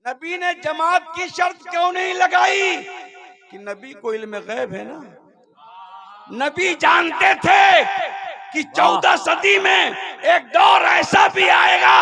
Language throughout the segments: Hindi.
नबी ने जमात की शर्त क्यों नहीं लगाई कि नबी को इल्म गैब है ना। नबी जानते थे कि 14 सदी में एक दौर ऐसा भी आएगा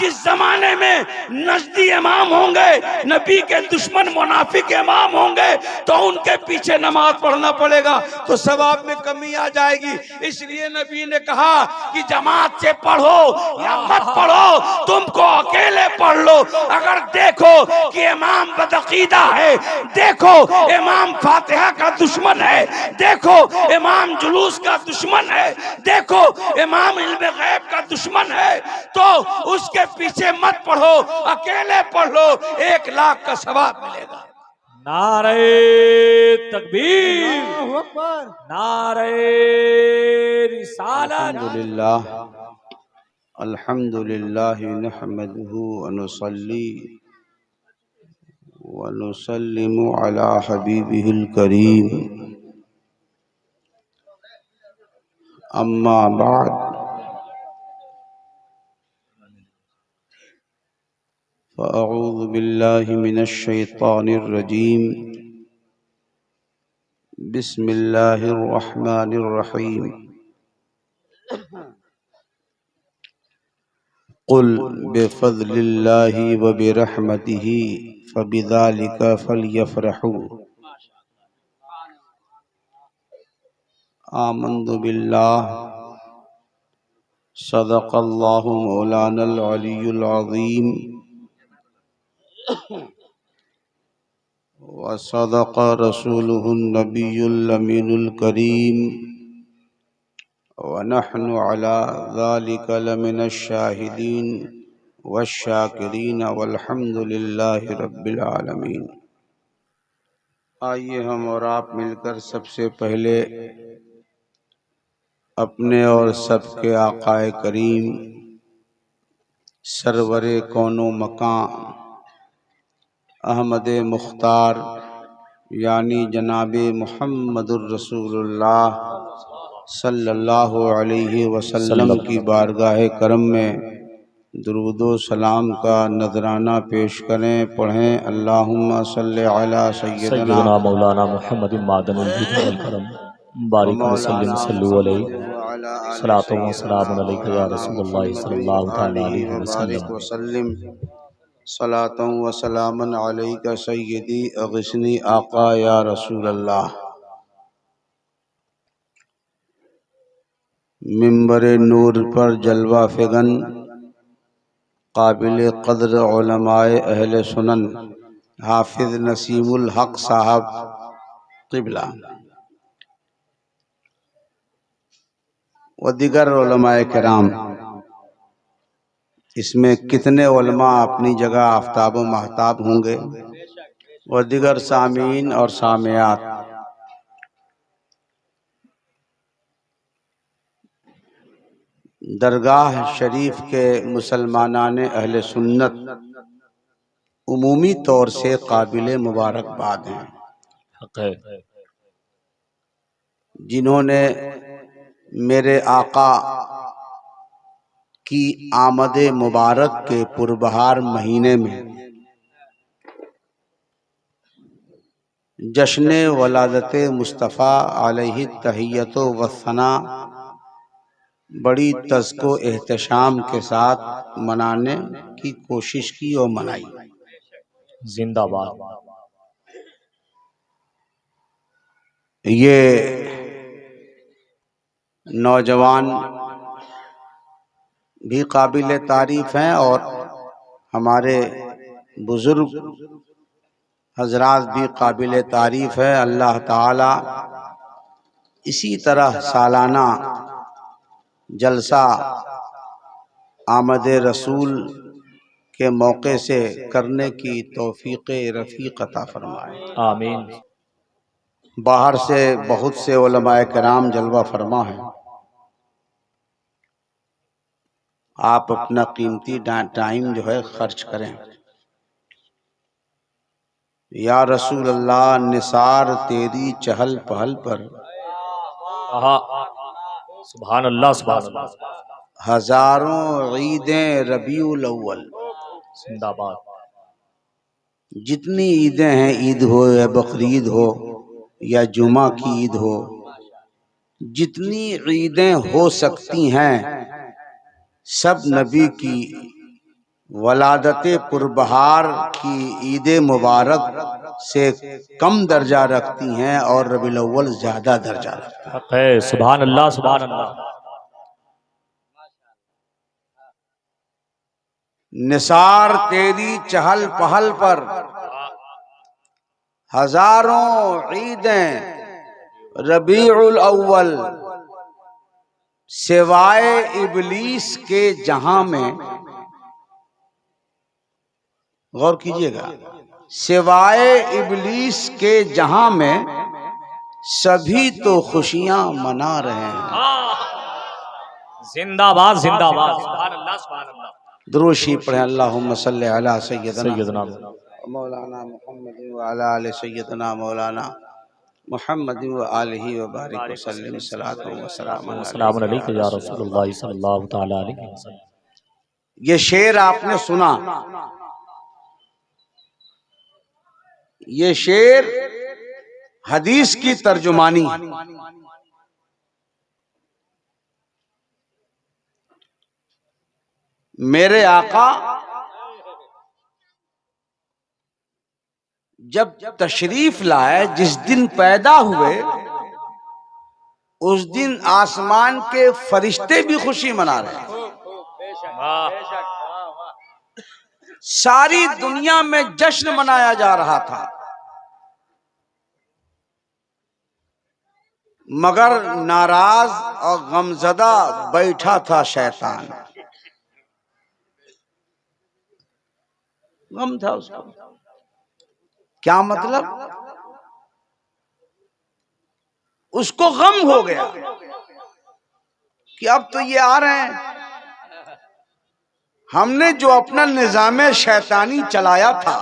जिस जमाने में नजदी इमाम होंगे, नबी के दुश्मन मुनाफिक इमाम होंगे, तो उनके पीछे नमाज पढ़ना पड़ेगा, तो सवाब में कमी आ जाएगी। इसलिए नबी ने कहा कि जमात से पढ़ो या मत पढ़ो, तुमको अकेले पढ़ लो। अगर देखो कि इमाम बदअकीदा है, देखो इमाम फातिहा का दुश्मन है, देखो इमाम जुलूस का दुश्मन है, देखो इमाम इल्म गैब का दुश्मन है, तो उसके पीछे मत पढ़ो, अकेले पढ़ लो, 1 लाख का सवाब मिलेगा। नारे तकबीर, नारे रिसालत। अल्हम्दुलिल्लाह नहमदुहु व नुसल्ली व नुसल्लिमु अला हबीबिहिल करीम, अम्मा बाद, फ़अऊज़ु बिल्लाहि मिनश शैतानिर रजीम, बिस्मिल्लाहिर रहमानिर रहीम। कुल बिफ़ज़्लिल्लाहि व बिरहमतिही फ़बिज़ालिका फ़लयफ़रहू, आमन्तु बिल्लाह, सदक़ल्लाहु मौलानल अलियुल अज़ीम, व सदक़ रसूलुहुन नबियुल अमीनुल करीम, व नहनु अला ज़ालिका लमिनश शाहिदीन वश्शाकिरीन वल्हम्दुलिल्लाहि रब्बिल आलमीन। आइए हम और आप मिलकर सबसे पहले अपने और सबके आकाए करीम सरवरे कौनो मकान अहमद मुख्तार यानी जनाबे मुहम्मदुर रसूलुल्लाह सल्लल्लाहु अलैहि वसल्लम की बारगाह करम में दुरूदो सलाम का नजराना पेश करें। पढ़ें अल्लाहुम्मा सल्लि अला सय्यदना मौलाना मुहम्मद मादनुल हुदा वल करम बारिक वसल्लिम सल्लु अलैहि सलातो व सलामुन अलैका या रसूलुल्लाह सल्लल्लाहु तआला अलैहि वसल्लम। सलातों व सलामन अलैका सय्यदी अग़िस्नी आका या रसूल अल्लाह। मिंबर नूर पर जलवा फ़िगन काबिल क़द्र उलमाए अहले सुनन हाफिज नसीमुल हक साहब क़िबला व दिगर उलमाए किराम, इसमें कितने उलमा अपनी जगह आफ्ताब व महताब होंगे, व दिगर सामीन और सामियात। दरगाह शरीफ के मुसलमानान अहले सुन्नत उमूमी तौर से काबिल मुबारकबाद हैं, जिन्होंने मेरे आका की आमद मुबारक के पुरबहार महीने में जश्न वलादत मुस्तफ़ा अलैहि तहियतो व सना बड़ी तज़्को एहतशाम के साथ मनाने की कोशिश की और मनाई। जिंदाबाद। ये नौजवान भी काबिल तारीफ़ हैं और हमारे बुजुर्ग हजरात भी काबिल तारीफ़ है। अल्लाह ताला इसी तरह सालाना जलसा आमद रसूल के मौके से करने की तौफीक रफ़ीक अता फरमाए, आमीन। बाहर से बहुत से उलमाए किराम जलवा फरमा है। आप अपना कीमती टाइम जो है खर्च करें। या रसूल अल्लाह, निसार तेरी चहल पहल पर सुभान अल्लाह, सुभान अल्लाह। हजारों ईदें रबीउल अव्वल। जिंदाबाद। जितनी ईदें हैं, ईद हो या बकरीद हो या जुमा की ईद हो, जितनी ईदें हो सकती हैं सब नबी की वलादत पुरबहार की ईद मुबारक से कम दर्जा रखती हैं और रबीउल अव्वल ज्यादा दर्जा रखती हक है। सुभान अल्लाह, सुभान अल्लाह। निसार तेरी चहल पहल पर हजारों ईदें रबीउल अव्वल सिवाय इबलीस के जहां में, गौर कीजिएगा, सिवाय इबलीस के जहां में सभी तो खुशियां मना रहे हैं। जिंदाबाद, जिंदाबाद। सुभान अल्लाह, सुभान अल्लाह। दुरूशी पढ़े, अल्लाहुम्मा सल्ली अला सय्यदना सैयदना मौलाना मुहम्मद व अला आलि सय्यदना मौलाना मुहम्मद व आलिहि व बारिक व सल्लिम सलातो व सलाम सलाम अलैका या रसूलुल्लाह सल्लल्लाहु तआला अलैहि वसल्लम। ये शेर आपने सुना, ये शेर हदीस की तर्जुमानी है। मेरे आका जब तशरीफ लाए, जिस दिन पैदा हुए, उस दिन आसमान के फरिश्ते भी खुशी मना रहे हैं। सारी दुनिया में जश्न मनाया जा रहा था, मगर नाराज और गमजदा बैठा था शैतान। गम था उसको। क्या मतलब? उसको गम हो गया कि अब तो ये आ रहे हैं। हमने जो अपना निजाम शैतानी चलाया था,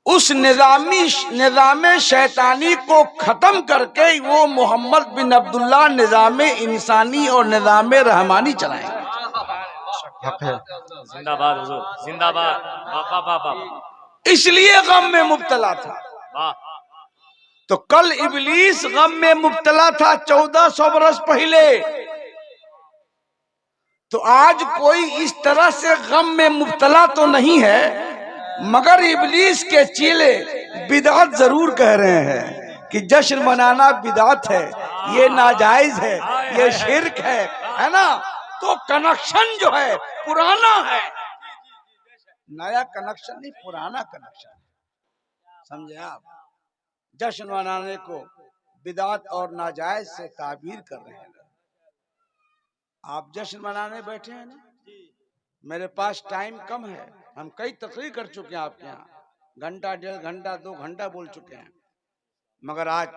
उस निजाम शैतानी को खत्म करके वो मोहम्मद बिन अब्दुल्ला निजाम इंसानी और निजाम रहमानी चलाएंगे। जिंदाबाद हुजूर, जिंदाबाद। इसलिए गम में मुब्तला था। तो कल इबलीस गम में मुब्तला था 1400 बरस पहले, तो आज कोई इस तरह से गम में मुब्तला तो नहीं है, मगर इबलीस के चेले बिदअत जरूर कह रहे हैं कि जश्न मनाना बिदअत है, ये नाजायज है, ये शिर्क है ना। तो कनेक्शन जो है पुराना है, नया कनेक्शन नहीं, पुराना कनेक्शन, समझे आप? जश्न मनाने को बिदअत और नाजायज से ताबीर कर रहे हैं। आप जश्न मनाने बैठे हैं ना, मेरे पास टाइम कम है, हम कई तकरीर कर चुके हैं आपके यहाँ, घंटा, 1.5 घंटा, 2 घंटा बोल चुके हैं, मगर आज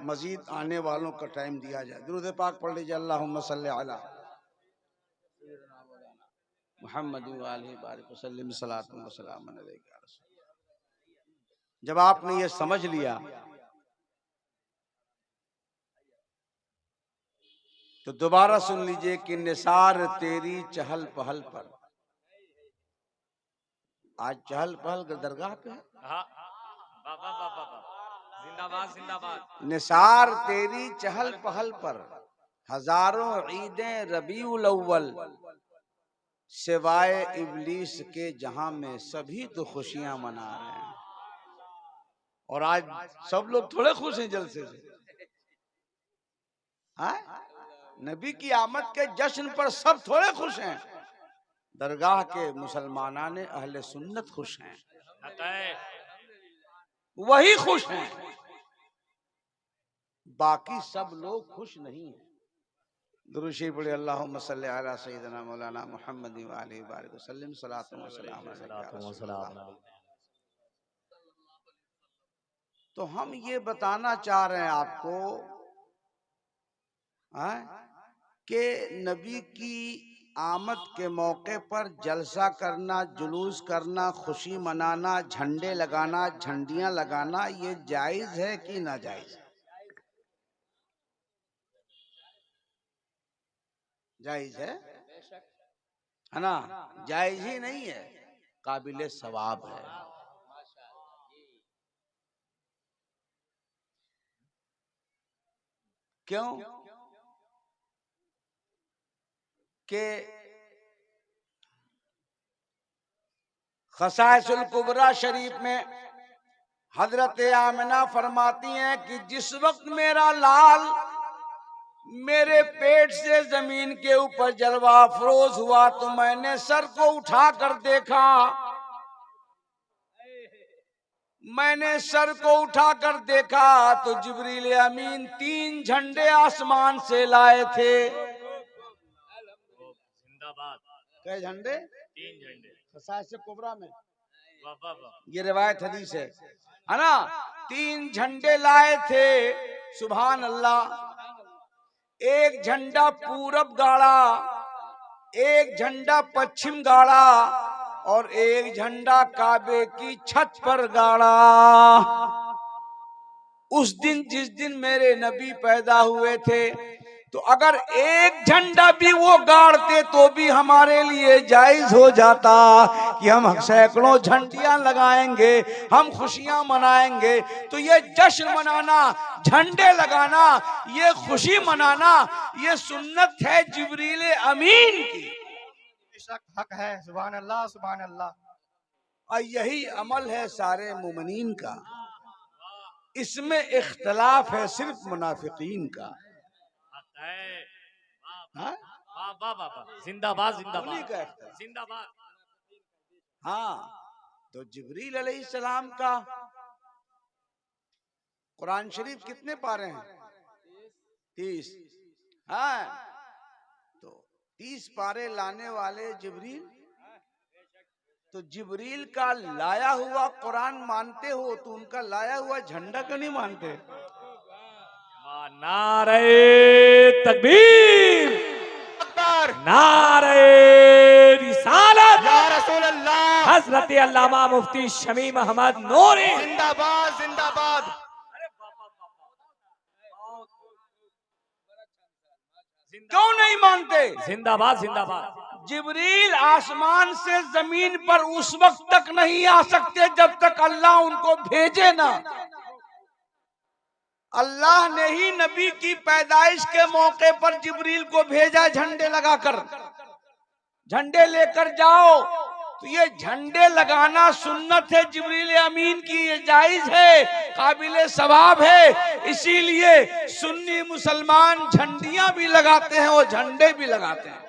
मजीद आने वालों का टाइम दिया जाए। दुरूद पाक पढ़ लीजिए, अल्लाहुम्मा सल्ली अला मुहम्मद व आलिहि बारिक वसल्लिम सलातुन व सलामुन अलैका। जब आपने ये समझ लिया तो दोबारा सुन लीजिए कि निसार तेरी चहल पहल पर, आज चहल पहल दरगाह पे है। जिंदाबाद, जिंदाबाद। निसार तेरी चहल पहल पर हजारों ईदें रबीउल अव्वल सिवाय इबलीस के जहां में सभी तो खुशियां मना रहे हैं। और आज सब लोग थोड़े खुश हैं जलसे से, हाँ? नबी की आमद के जश्न पर सब थोड़े खुश हैं। दरगाह के मुसलमाना ने अहले सुन्नत खुश हैं, वही खुश हैं, बाकी सब लोग खुश नहीं हैं। दुरूशी पढ़े, अल्लाहुम्मा सल्ली अला सय्यिदना मौलाना मुहम्मद व आलिहि बारिक वसल्लिम सलातुन व सलाम अलैका। तो हम ये बताना चाह रहे हैं आपको कि नबी की आमद के मौके पर जलसा करना, जुलूस करना, खुशी मनाना, झंडे लगाना, झंडियां लगाना, ये जायज है कि नाजायज? जायज है ना? जायज ही नहीं है, काबिल सवाब है। क्यों कि खसाइसुल कुबरा शरीफ में हजरत आमिना फरमाती हैं कि जिस वक्त मेरा लाल मेरे पेट से जमीन के ऊपर जलवा अफरोज हुआ तो मैंने सर को उठाकर देखा। मैंने सर को उठाकर देखा तो जिब्रील अमीन 3 झंडे आसमान से लाए थे। कई झंडे? 3 झंडे खसाइस कुबरा में वाह वाह वाह। ये रिवायत हदीस है ना। 3 झंडे लाए थे, सुभान अल्लाह। एक झंडा पूरब गाड़ा, एक झंडा पश्चिम गाड़ा और एक झंडा काबे की छत पर गाड़ा। उस दिन जिस दिन मेरे नबी पैदा हुए थे, तो अगर एक झंडा भी वो गाड़ते तो भी हमारे लिए जायज हो जाता कि हम सैकड़ों झंडियां लगाएंगे, हम खुशियां मनाएंगे। तो ये जश्न मनाना, झंडे लगाना, ये खुशी मनाना, ये सुन्नत है जिब्रील अमीन की। बेशक हक है। सुभान अल्लाह सुभान अल्लाह। और यही अमल है सारे मुमिनीन का। इसमें इख्तलाफ है सिर्फ मुनाफिकीन का। हाँ? वाह वाह वाह। जिंदाबाद उन्हीं जिंदाबाद का इख्तलाफ। जिंदाबाद। हाँ, तो जिब्रील अलैहिस्सलाम का कुरान शरीफ कितने पारे हैं? 30। हाँ, तो 30 पारे लाने वाले जिब्रील, तो जिब्रील का लाया हुआ कुरान मानते हो तो उनका लाया हुआ झंडा क्यों नहीं मानते? नारे तकबीर, नारे रिसालत, या रसूल अल्लाह, हजरत अल्लामा मुफ्ती शमी अहमद नूरी जिंदाबाद जिंदाबाद। क्यों नहीं मानते? जिंदाबाद जिंदाबाद। जिब्रील आसमान से जमीन पर उस वक्त तक नहीं आ सकते जब तक अल्लाह उनको भेजे ना। अल्लाह ने ही नबी की पैदाइश के मौके पर जिब्रील को भेजा झंडे लगाकर, झंडे लेकर जाओ। तो ये झंडे लगाना सुन्नत है जिब्रील अमीन की, ये जायज है, काबिल सवाब है। इसीलिए सुन्नी मुसलमान झंडियां भी लगाते हैं और झंडे भी लगाते हैं।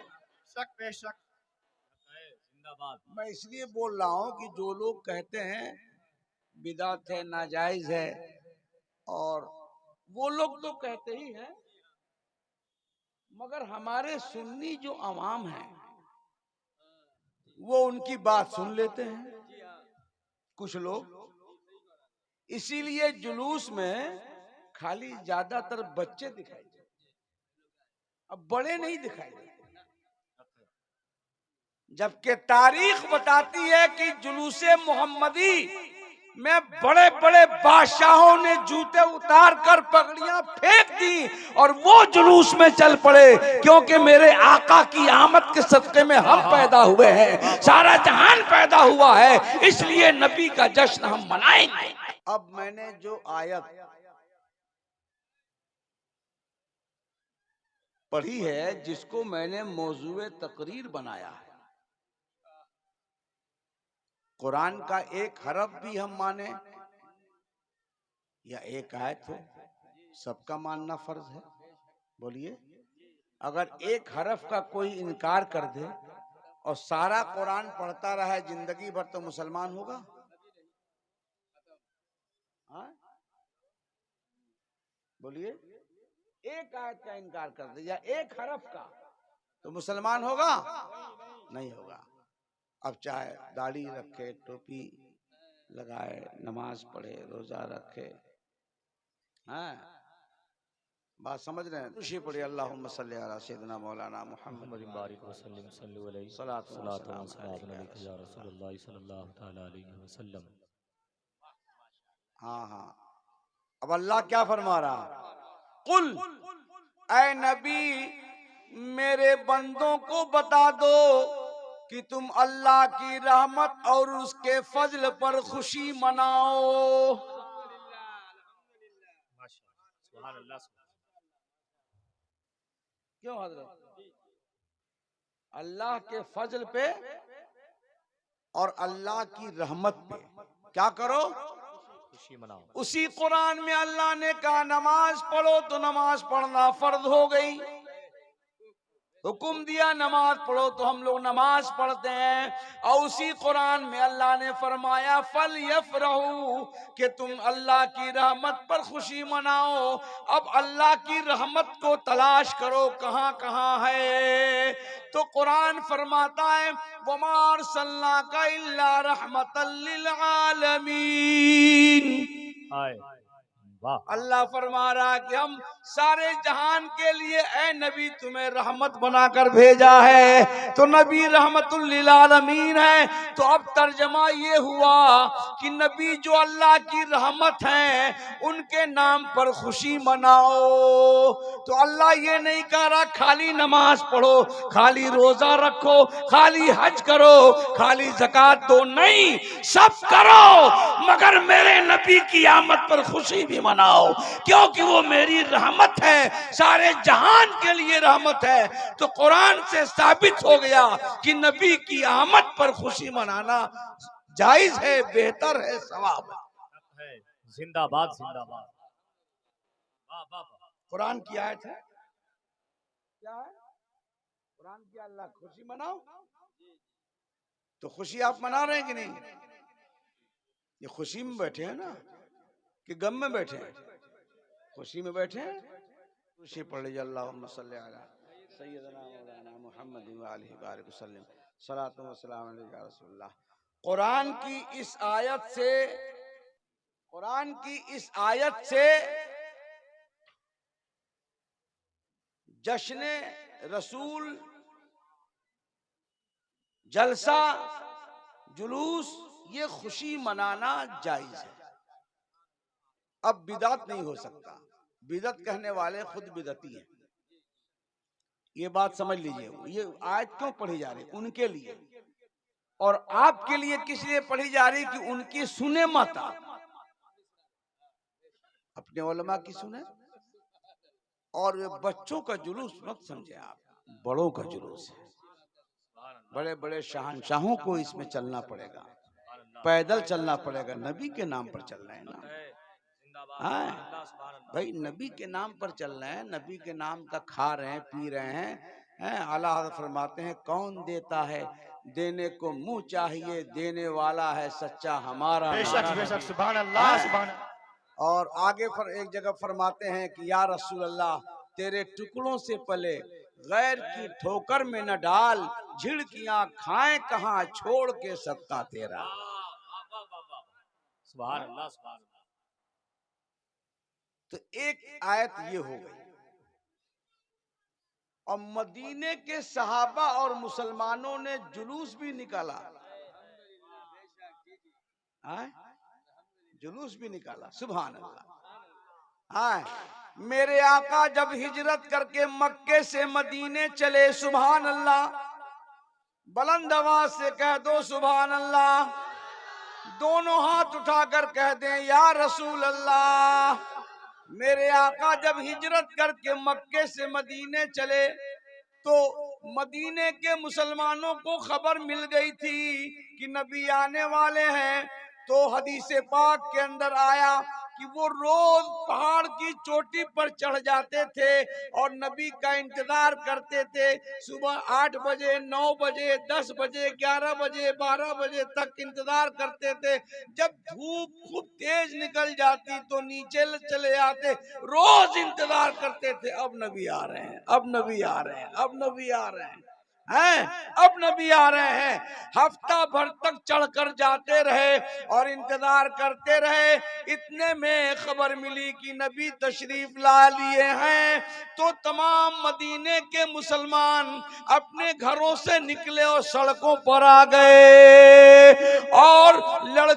शक बेशक। मैं इसलिए बोल रहा हूँ कि जो लोग कहते हैं बिदअत है, नाजायज है, और वो लोग तो कहते ही हैं, मगर हमारे सुन्नी जो अवाम है वो उनकी बात सुन लेते हैं कुछ लोग। इसीलिए जुलूस में खाली ज्यादातर बच्चे दिखाई देते, अब बड़े नहीं दिखाई देते। जबकि तारीख बताती है कि जुलूसे मोहम्मदी में बड़े बड़े बादशाहों ने जूते उतार कर पगड़ियां फेंक दी और वो जुलूस में चल पड़े, क्योंकि मेरे आका की आमद के सदके में हम पैदा हुए हैं, सारा जहान पैदा हुआ है, इसलिए नबी का जश्न हम मनाएंगे। अब मैंने जो आयत पढ़ी है, जिसको मैंने मौजूए तकरीर बनाया है, कुरान का एक हरफ भी हम माने या एक आयत हो, सबका मानना फर्ज है। बोलिए, अगर एक हरफ का कोई इनकार कर दे और सारा कुरान पढ़ता रहा है जिंदगी भर, तो मुसलमान होगा? हाँ? बोलिए, एक आयत का इनकार कर दे या एक हरफ का, तो मुसलमान होगा? नहीं होगा। अब चाहे दाढ़ी रखे, टोपी लगाए, नमाज पढ़े, रोजा रखे, हाँ, बात समझ रहे हैं? खुशी पढ़े, अल्लाहुम्मा सल्ली अला सय्यिदिना मौलाना मुहम्मद बारिक वसल्लम सल्लल्लाहु अलैहि सलातो व सलाम अलैहि या रसूलुल्लाह सल्लल्लाहु तआला अलैहि वसल्लम। हाँ हाँ, अब अल्लाह क्या फरमा रहा? कुल, ऐ नबी मेरे बंदों को बता दो कि तुम अल्लाह की रहमत और उसके फजल पर खुशी मनाओ। क्यों हजरत? अल्लाह के फजल पे और अल्लाह की रहमत पे क्या करो? खुशी मनाओ। उसी कुरान में अल्लाह ने कहा नमाज पढ़ो, तो नमाज पढ़ना फर्ज हो गई। हुक्म दिया नमाज पढ़ो, तो हम लोग नमाज पढ़ते हैं। और उसी कुरान में अल्लाह ने फरमाया फल यफरहू, कि तुम अल्लाह की रहमत पर खुशी मनाओ। अब अल्लाह की रहमत को तलाश करो कहाँ कहाँ है। तो कुरान फरमाता है वमा अरसलनाका इल्ला रहमतल लिल आलमीन। वाह। अल्लाह फरमा रहा कि हम सारे जहान के लिए ए नबी तुम्हें रहमत बनाकर भेजा है। तो नबी रहमतुल लिल आलमीन है। तो अब तर्जमा ये हुआ कि नबी जो अल्लाह की रहमत है उनके नाम पर खुशी मनाओ। तो अल्लाह ये नहीं कह रहा खाली नमाज पढ़ो, खाली रोजा रखो, खाली हज करो, खाली ज़कात दो, नहीं, सब करो मगर मेरे नबी की आमद पर खुशी भी मनाओ, क्योंकि वो मेरी रहमत है, सारे जहान के लिए रहमत है। तो कुरान से साबित हो गया कि नबी की आमद पर खुशी मनाना जायज है, बेहतर है, सवाब है। जिंदाबाद जिंदाबाद। वाह वाह। कुरान की आयत है, क्या है? कुरान की अल्लाह खुशी मनाओ। तो खुशी आप मना रहे हैं कि नहीं? ये खुशी में बैठे हैं ना कि गम में बैठे हैं? खुशी में बैठे हैं। खुशी पढ़ लीजिए अल्लाहुम्मा सल्ली अला सय्यदना मौलाना मुहम्मद व आलिहि बारिक वसल्लम सलातु व सलाम अलैका या रसूलल्लाह। कुरान की इस आयत से जश्न रसूल, जलसा, जुलूस, ये खुशी मनाना जायज है। अब बिदात नहीं हो सकता। बिदत कहने वाले खुद बिदती हैं, ये बात समझ लीजिए। ये आयत क्यों पढ़ी जा रही? उनके लिए और आपके लिए किस लिए पढ़ी जा रही? कि उनकी सुने मत आप, अपने उलमा की सुने। और बच्चों का जुलूस मत समझे आप, बड़ों का जुलूस है। बड़े बड़े शहंशाहों को इसमें चलना पड़ेगा, पैदल चलना पड़ेगा, नबी के नाम पर चल रहे हैं ना। हाँ भाई, नबी के नाम पर चल रहे हैं, नबी के नाम तक खा रहे हैं, पी रहे हैं। आला हज़रत फरमाते हैं कौन देता है देने को मुंह चाहिए, देने वाला है सच्चा हमारा। बेशक बेशक, सुभान अल्लाह सुभान। और आगे एक जगह फरमाते हैं कि या रसूल अल्लाह, तेरे टुकड़ों से पले गैर की ठोकर में न डाल, झिड़कियां खाए कहाँ छोड़ के सत्ता तेरा। सुभान अल्लाह सुभान अल्लाह। तो एक आयत ये हो गई। और मदीने के सहाबा और मुसलमानों ने जुलूस भी निकाला, जुलूस भी निकाला। सुभान अल्लाह। मेरे आका जब हिजरत करके मक्के से मदीने चले, सुभान अल्लाह, बुलंद आवाज से कह दो सुभान अल्लाह। दोनों हाथ उठाकर कह दें या रसूल अल्लाह। मेरे आका जब हिजरत करके मक्के से मदीने चले तो मदीने के मुसलमानों को खबर मिल गई थी कि नबी आने वाले हैं। तो हदीस पाक के अंदर आया कि वो रोज पहाड़ की चोटी पर चढ़ जाते थे और नबी का इंतजार करते थे। सुबह 8 बजे, 9 बजे, 10 बजे, 11 बजे, 12 बजे तक इंतजार करते थे। जब धूप खूब तेज निकल जाती तो नीचे चले आते, रोज इंतजार करते थे। अब नबी आ रहे हैं, अब नबी आ रहे हैं, अब नबी आ रहे हैं, अब नबी आ रहे हैं। हफ्ता भर तक चढ़कर जाते रहे और इंतजार करते रहे। इतने में खबर मिली कि नबी तशरीफ ला लिए हैं। तो तमाम मदीने के मुसलमान अपने घरों से निकले और सड़कों पर आ गए और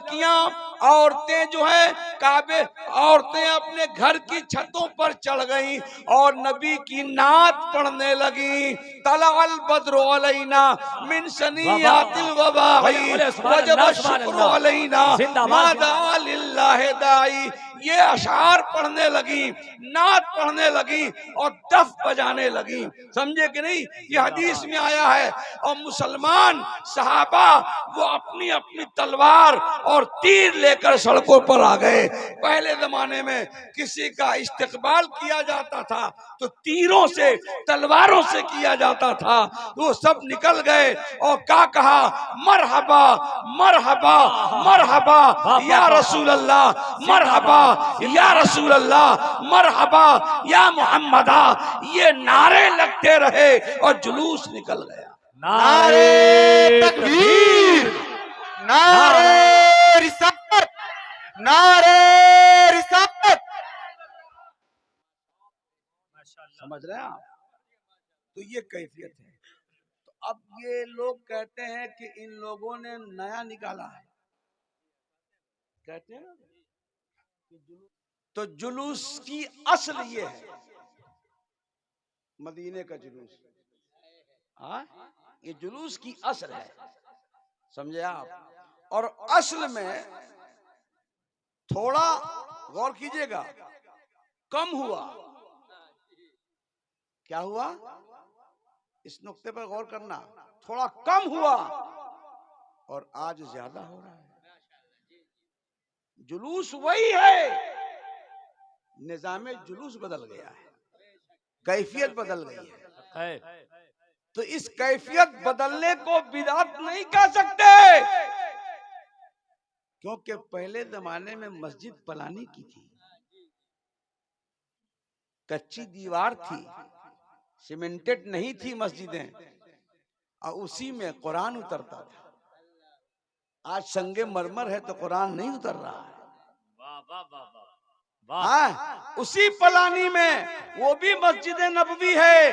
लड़कियां औरतें जो है काबे औरतें अपने घर की छतों पर चढ़ गईं और नबी की नात पढ़ने लगी। तलअल बद्रु अलैना मिन सनियातिल वबाई वजब शुक्र अलैना मादा लिल्लाहि दाई। ये अशार पढ़ने लगी, नात पढ़ने लगी और दफ बजाने लगी। समझे कि नहीं? ये हदीस में आया है। और मुसलमान सहाबा वो अपनी अपनी तलवार और तीर लेकर सड़कों पर आ गए। पहले जमाने में किसी का इस्तकबाल किया जाता था तो तीरों से, तलवारों से किया जाता था। वो सब निकल गए और क्या कहा? मरहबा मरहबा मरहबा या रसूल अल्लाह, मरहबा या रसूल अल्लाह, मरहबा या मोहम्मदा। ये नारे लगते रहे और जुलूस निकल गया। नारे तकबीर, नारे रिसालत, नारे रिसालत। समझ रहे हैं आप? तो ये कैफियत है। तो अब ये लोग कहते हैं कि इन लोगों ने नया निकाला है, कहते हैं ना, तो जुलूस की असल ये है मदीने का जुलूस। हाँ, ये जुलूस की असल है, समझे आप? और असल में थोड़ा गौर कीजिएगा, कम हुआ। क्या हुआ? इस नुक्ते पर गौर करना। थोड़ा कम हुआ और आज ज्यादा हो रहा है। जुलूस वही है, निजामे जुलूस बदल गया है, कैफियत बदल गई है। तो इस कैफियत बदलने को बिदअत नहीं कह सकते, क्योंकि पहले जमाने में मस्जिद पलानी की थी, कच्ची दीवार थी, सीमेंटेड नहीं थी मस्जिदें, और उसी में कुरान उतरता था। आज संगे मरमर है तो कुरान नहीं उतर रहा है। हाँ, उसी पलानी में, वो भी मस्जिद नबवी है,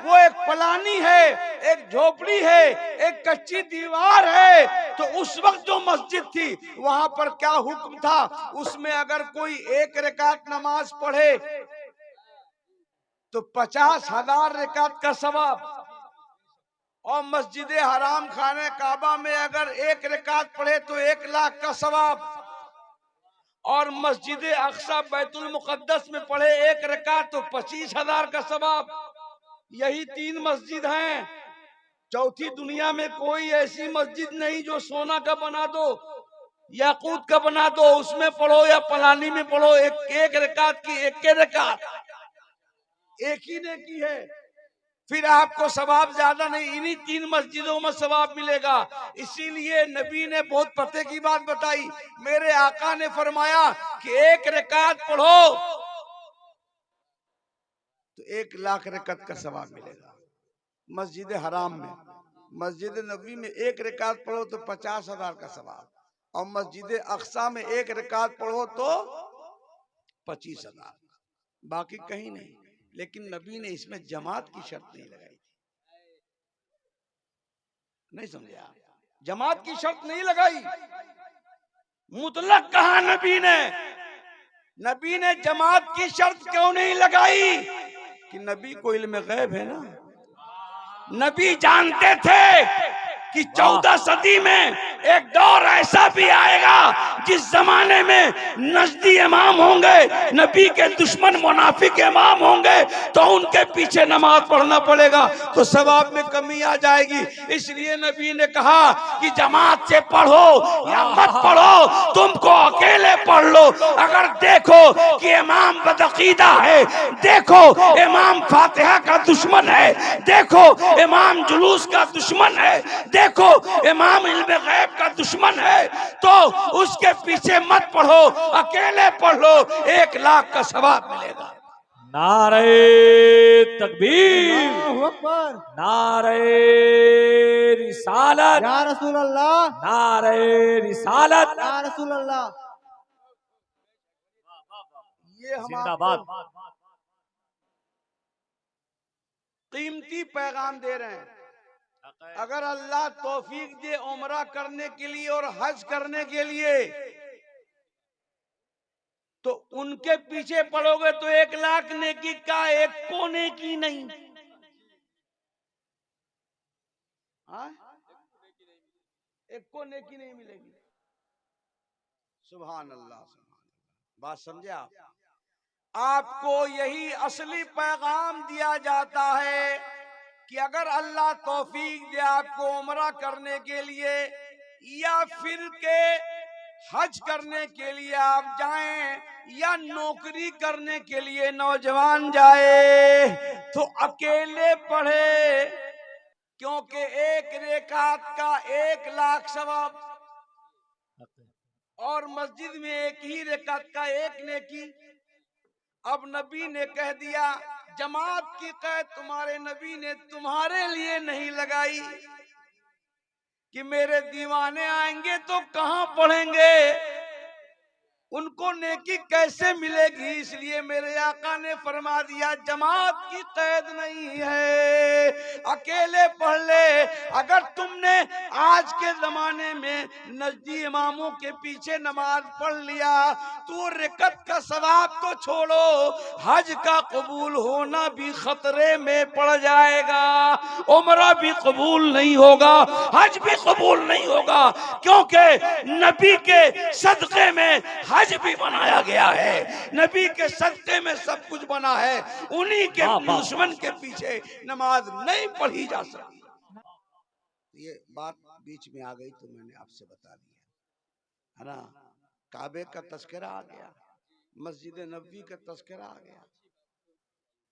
वो एक पलानी है, एक झोपड़ी है, एक कच्ची दीवार है। तो उस वक्त जो मस्जिद थी वहां पर क्या हुक्म था? उसमें अगर कोई एक रकात नमाज पढ़े तो 50,000 रकात का सवाब, और मस्जिद हराम खाने काबा में अगर एक रकात पढ़े तो 1,00,000 का सवाब, और मस्जिद अक्सा बैतुल मुकद्दस में पढ़े एक रकात तो 25,000 का सवाब। यही 3 मस्जिद हैं। चौथी दुनिया में कोई ऐसी मस्जिद नहीं जो सोना का बना दो, याकूत का बना दो, उसमें पढ़ो या पलानी में पढ़ो, एक रकात की एक रकात एक ही ने की है। फिर आपको सवाब ज्यादा नहीं, इन्हीं 3 मस्जिदों में सवाब मिलेगा। इसीलिए नबी ने बहुत पते की बात बताई। मेरे आका ने फरमाया कि एक रकात पढ़ो तो 1,00,000 रकात का सवाब मिलेगा। मस्जिद हराम में, मस्जिद नबी में एक रकात पढ़ो तो 50,000 का सवाब, और मस्जिद अक्सा में एक रकात पढ़ो तो 25,000, बाकी कहीं नहीं। लेकिन नबी ने इसमें जमात की शर्त नहीं लगाई थी। नहीं समझे आप? जमात की शर्त नहीं लगाई, मुतलक कहा नबी ने। नबी ने जमात की शर्त क्यों नहीं लगाई? कि नबी को इल्म गैब है ना। नबी जानते थे कि 14 सदी में एक दौर ऐसा भी आएगा जिस जमाने में नजदी इमाम होंगे, नबी के दुश्मन मुनाफिक इमाम होंगे, तो उनके पीछे नमाज पढ़ना पड़ेगा, तो सवाब में कमी आ जाएगी। इसलिए नबी ने कहा कि जमात से पढ़ो या मत पढ़ो, तुमको अकेले पढ़ लो। अगर देखो कि इमाम बदअकीदा है, देखो इमाम फातिहा का दुश्मन है, देखो इमाम जुलूस का दुश्मन है, देखो इमाम इल्म गैब का दुश्मन है, तो उसके पीछे मत पढ़ो, अकेले पढ़ लो, 1,00,000 का सवाब मिलेगा। नारे तकबीर, अल्लाहु अकबर, नारे रिसालत, या रसूल अल्लाह, नारे रिसालत, या रसूल अल्लाह। ये हम जिंदाबाद। आपको कीमती पैगाम दे रहे हैं। अगर अल्लाह तौफीक दे उम्रा करने के लिए और हज करने के लिए, तो उनके पीछे पड़ोगे तो 1,00,000 नेकी का एक को नेकी नहीं। हाँ? एक को नेकी नहीं मिलेगी। सुभान अल्लाह, सुभान अल्लाह। बात समझे आप? आपको यही असली पैगाम दिया जाता है कि अगर अल्लाह तौफीक दे आपको उम्रा करने के लिए या फिर के हज करने के लिए आप जाएं या नौकरी करने के लिए नौजवान जाए, तो अकेले पढ़े, क्योंकि एक रेकात का 1,00,000 सवाब और मस्जिद में एक ही रेकात का 1 नेकी। अब नबी ने कह दिया जमात की कैद तुम्हारे नबी ने तुम्हारे लिए नहीं लगाई कि मेरे दीवाने आएंगे तो कहां पढ़ेंगे, उनको नेकी कैसे मिलेगी, इसलिए मेरे आका ने फरमा दिया जमात की कैद नहीं है, अकेले पढ़ ले। अगर तुमने आज के जमाने में नजदी इमामों के पीछे नमाज पढ़ लिया तो रिकत का सवाब तो छोड़ो, हज का कबूल होना भी खतरे में पड़ जाएगा, उम्रा भी कबूल नहीं होगा, हज भी कबूल नहीं होगा, क्योंकि नबी के सदक़े में हज भी बनाया गया है, नबी के सदक़े में सब कुछ बना है, उन्हीं के दुश्मन के पीछे नमाज नहीं पढ़ी जा सकती। ये बात बीच में आ गई तो मैंने आपसे बता दिया, है ना। काबे का तस्करा आ गया, मस्जिद नबवी का तस्करा आ गया।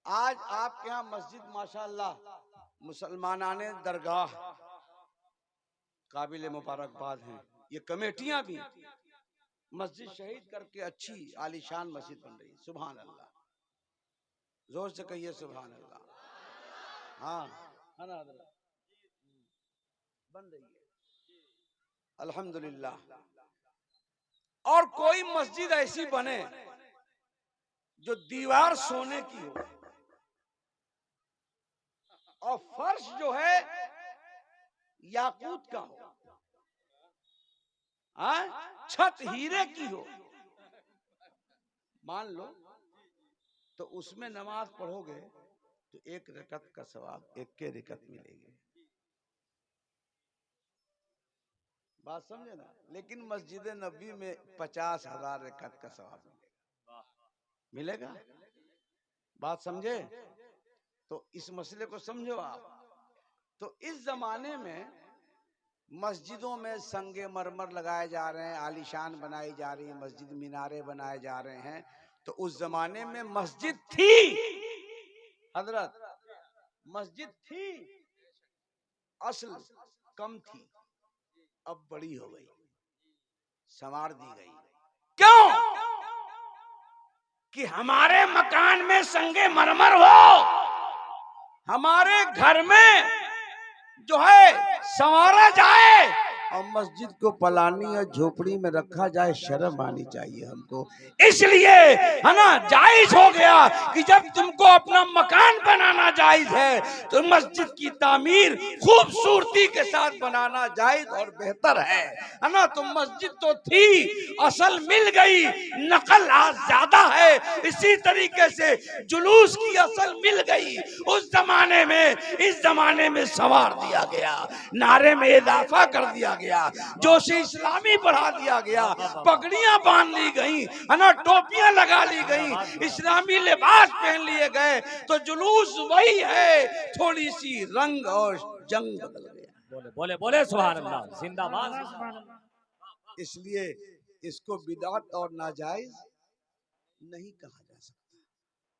आज आपके यहाँ मस्जिद माशाअल्लाह मुसलमानाने दरगाह काबिल मुबारकबाद हैं, ये कमेटियां भी मस्जिद शहीद करके अच्छी आलीशान मस्जिद बन रही है। सुभान अल्लाह, जोर से कहिए सुभान अल्लाह। हाँ, है ना, बन रही है अल्हम्दुलिल्लाह। और कोई मस्जिद ऐसी बने जो दीवार सोने की हो और फर्श जो है याकूत का हो, छत हीरे की हो, मान लो, तो उसमें नमाज पढ़ोगे तो 1 रकत का सवाब 1 रकत मिलेगी। बात समझे ना। लेकिन मस्जिद नबी में 50,000 रकत का सवाब मिलेगा। बात समझे? तो इस मसले को समझो आप। तो इस जमाने में मस्जिदों में संगे मरमर लगाए जा रहे हैं, आलीशान बनाई जा रही है मस्जिद, मीनारे बनाए जा रहे हैं। तो उस जमाने में मस्जिद थी हजरत, मस्जिद थी, असल कम थी, अब बड़ी हो गई, संवार दी गई। क्यों? कि हमारे मकान में संगे मरमर हो, हमारे घर में जो है संवारा जाए, और मस्जिद को पलानी और झोपड़ी में रखा जाए, शर्म आनी चाहिए हमको। इसलिए है ना, जायज हो गया कि जब तुमको अपना मकान बनाना जायज है तो मस्जिद की तामीर खूबसूरती के साथ बनाना जायज और बेहतर है ना। तो मस्जिद तो थी, असल मिल गई, नकल आज ज्यादा है। इसी तरीके से जुलूस की असल मिल गई उस जमाने में, इस जमाने में संवार दिया गया, नारे में इजाफा कर दिया गया, जोश इस्लामी बढ़ा दिया गया, पगड़ियां बांध ली गई, है ना, टोपियां लगा ली गई, इस्लामी लिबास पहन लिए गए, तो जुलूस वही है, थोड़ी सी रंग और जंग बदल गया। बोले बोले बोले सुभान अल्लाह, जिंदाबाद। इसलिए इसको बिदअत और नाजायज नहीं कहा जा सकता।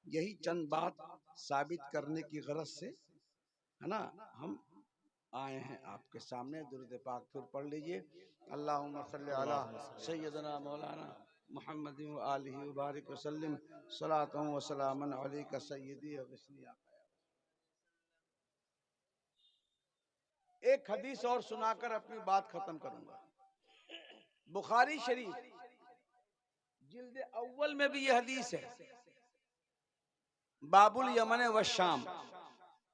यही चंद बात साबित करने की गरज से, है ना, हम आए हैं आपके सामने। दुरूद पाक फिर पढ़ लीजिए। अल्लाहुम्मा सल्ली अला सय्यदना मौलाना मुहम्मद व आलिहि व बारिक वसल्लम सलातन व सलामन अलैका सय्यदी व बिस्मिल्लाह। एक हदीस और सुनाकर अपनी बात खत्म करूंगा। बुखारी शरीफ जिल्द अव्वल में भी यह हदीस है, बाबुल यमन व शाम,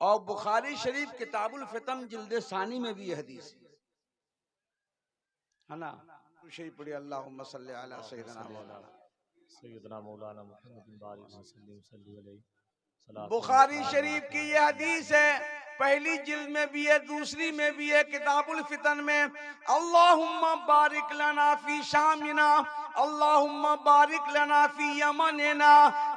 और बुखारी शरीफ किताबुल फितन जिल्द सानी में भी ये हदीस है ना। शरीफ पढ़िए, अल्लाहुम्मा सल्ली अला सय्यिदना मौलाना। सैयदना मौलाना मुहम्मद बारिक वसल्लम सल्लल्लाहु अलैहि सलातो बुखारी वस्सलाम शरीफ की ये हदीस है, पहली जिल्द में भी है, दूसरी में भी है, किताबुल फितन में। अल्लाहुम्मा बारिक लना फी शामिना, अल्लाहुम्मा बारिक लना फी यमनिना।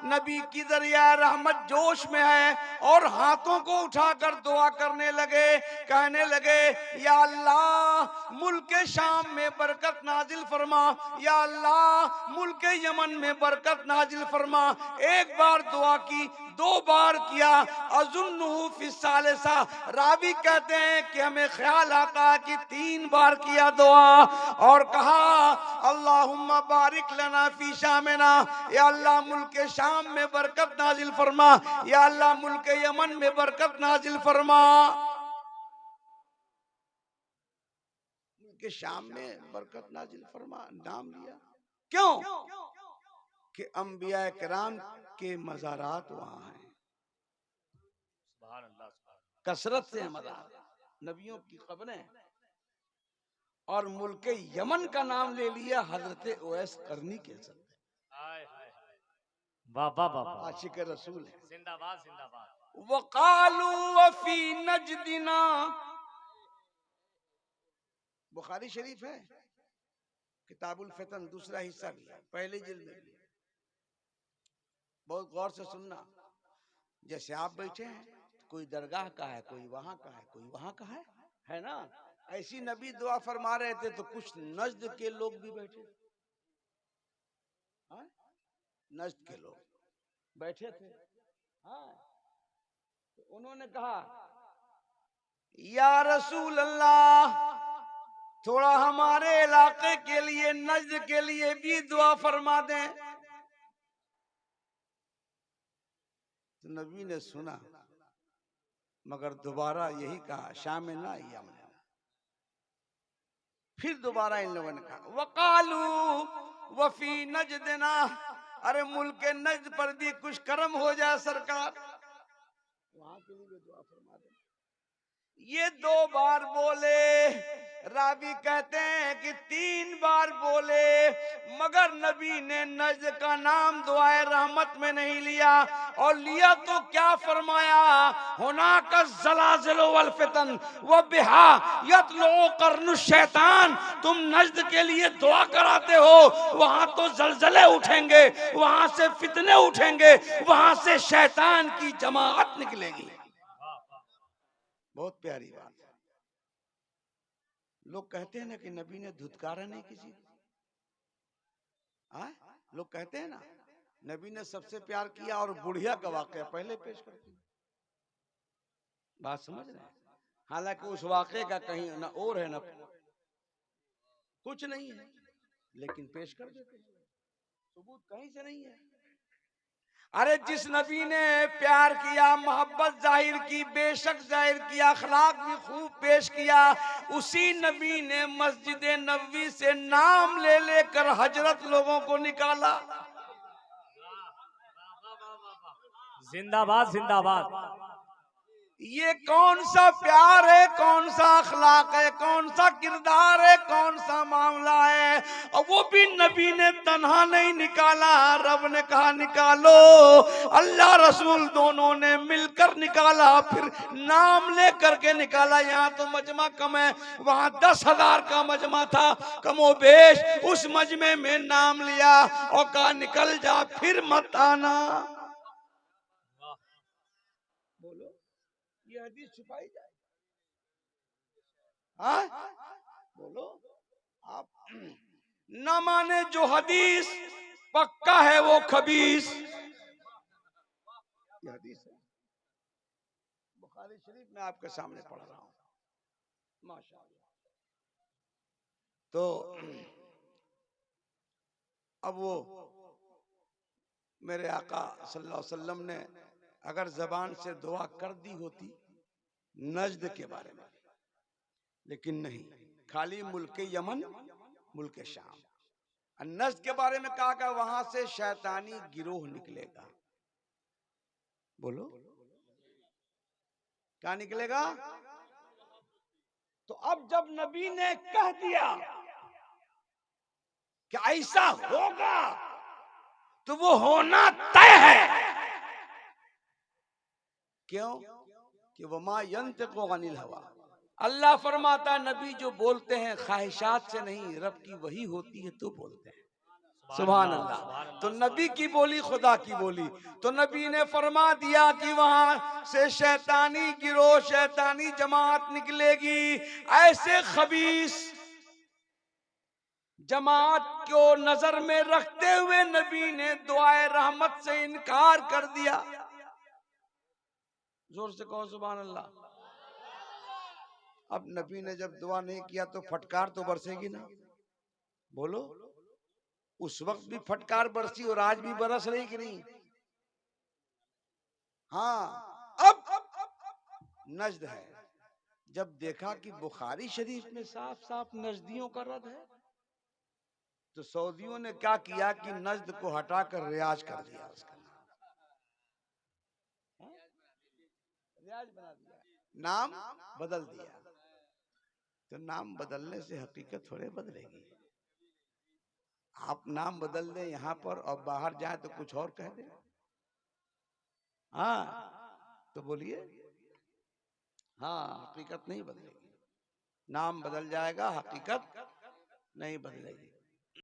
नबी की दरिया रहमत जोश में है और हाथों को उठाकर दुआ करने लगे, कहने लगे या अल्लाह मुल्क शाम में बरकत नाजिल फरमा, या अल्लाह मुल्क यमन में बरकत नाजिल फरमा। एक बार दुआ की, दो बार किया, अजुन्नुहु फी सालिसा, रावी कहते हैं कि हमें ख्याल आता कि 3 बार किया दुआ और कहा अल्लाहुम्मा बारिक लना फी शामिना, या अल्लाह मुल्क शाम में बरकत नाजिल फरमा, या अल्लाह मुल्क यमन में बरकत नाजिल फरमा। मुल्क शाम में बरकत नाजिल फरमा नाम लिया, क्यों कि अंबिया किराम के मज़ारात वहां हैं, कसरत से मज़ार, नबियों की कब्रें। और मुल्क यमन का नाम ले लिया हजरत ओवैस करनी के चलते। वाह वाह वाह वाह, आशिक रसूल है। जिंदाबाद जिंदाबाद। वकालू वफी नजदिना, बुखारी शरीफ है, किताबुल फितन दूसरा हिस्सा भी है, पहले जिल्द में भी। बहुत गौर से सुनना, जैसे आप बैठे हैं, कोई दरगाह का है, कोई वहां का है, कोई वहां का है ना। ऐसी नबी दुआ फरमा रहे थे तो कुछ नज्द के लोग भी बैठे, हाँ? नज्द के लोग बैठे थे, हाँ। तो उन्होंने कहा या रसूल अल्लाह, थोड़ा हमारे इलाके के लिए, नज्द के लिए भी दुआ फरमा दें। तो नबी ने सुना, मगर दोबारा यही कहा शाम ना यमन। फिर दोबारा इन लोगों ने कहा वकालू वफी नजदना, अरे मुल्क नज्द पर भी कुछ कर्म हो जाए सरकार, वहां के लिए दुआ फरमा दे। ये 2 बार बोले, रावी कहते हैं कि 3 बार बोले, मगर नबी ने नज्द का नाम दुआए रहमत में नहीं लिया। और लिया तो क्या फरमाया, हुनाका ज़लाज़िल वल फितन व बिहा यतलू कर्नु शैतान। तुम नज्द के लिए दुआ कराते हो, वहां तो जलजले उठेंगे, वहां से फितने उठेंगे, वहां से शैतान की जमाअत निकलेगी। बहुत प्यारी बात है। लोग कहते हैं ना कि नबी ने धुतकारा नहीं किसी को, लोग कहते हैं ना नबी ने सबसे प्यार किया, और बुढ़िया का वाकया पहले पेश करते हैं। बात समझ रहे हैं? हालांकि उस वाकये का कहीं ना और है ना कुछ नहीं है, लेकिन पेश कर देते हैं, सबूत कहीं से नहीं है। अरे जिस नबी ने प्यार किया, मोहब्बत जाहिर की, बेशक जाहिर किया, अखलाक भी खूब पेश किया, उसी नबी ने मस्जिद नबवी से नाम ले लेकर हजरत लोगों को निकाला। जिंदाबाद जिंदाबाद। ये कौन सा प्यार है, कौन सा अखलाक है, कौन सा किरदार है, कौन सा मामला है। और वो भी नबी ने तन्हा नहीं निकाला, रब ने कहा निकालो, अल्लाह रसूल दोनों ने मिलकर निकाला, फिर नाम लेकर के निकाला। यहाँ तो मजमा कम है, वहां 10,000 का मजमा था कमोबेश, उस मजमे में नाम लिया और कहा निकल जा, फिर मत आना। बोलो, ये हदीस छुपाई जाए? हाँ बोलो आप। न माने जो हदीस पक्का है वो खबीस। ये हदीस है, बुखारी शरीफ में आपके सामने पढ़ रहा हूं, माशाअल्लाह। तो अब वो मेरे आका सल्लल्लाहु अलैहि वसल्लम ने अगर जबान से दुआ कर दी होती नज्द के बारे में, लेकिन नहीं, खाली मुल्क यमन, मुल्क शाम। नज्द के बारे में कहा कि वहां से शैतानी गिरोह निकलेगा। बोलो, क्या निकलेगा? तो अब जब नबी ने कह दिया कि ऐसा होगा तो वो होना तय है। क्यों? कि वमा यंतिकु अनिल हवा, अल्लाह फरमाता नबी जो बोलते हैं ख्वाहिशात से नहीं, रब की वही होती है तो बोलते हैं। सुभान अल्लाह। तो नबी की बोली खुदा की बोली। तो नबी ने फरमा दिया कि वहां से शैतानी गिरोह, शैतानी जमात निकलेगी। ऐसे खबीस जमात को नजर में रखते हुए नबी ने दुआए रहमत से इनकार कर दिया। जोर से कहो सुभान अल्लाह। अब नबी ने जब दुआ नहीं किया तो फटकार तो बरसेगी ना, बोलो। उस वक्त भी फटकार बरसी और आज भी बरस रही कि नहीं? हाँ। अब नजद है। जब देखा कि बुखारी शरीफ में साफ साफ नजदियों का रद है, तो सऊदियों ने क्या किया कि नजद को हटाकर रियाज कर दिया, उसका रियाज बना दिया, नाम बदल दिया। तो नाम बदलने से हकीकत थोड़े बदलेगी। आप नाम बदल दें यहां पर और बाहर जाए तो कुछ और कह दें। हाँ तो बोलिए, हाँ हकीकत नहीं बदलेगी। नाम बदल जाएगा, हकीकत नहीं बदलेगी।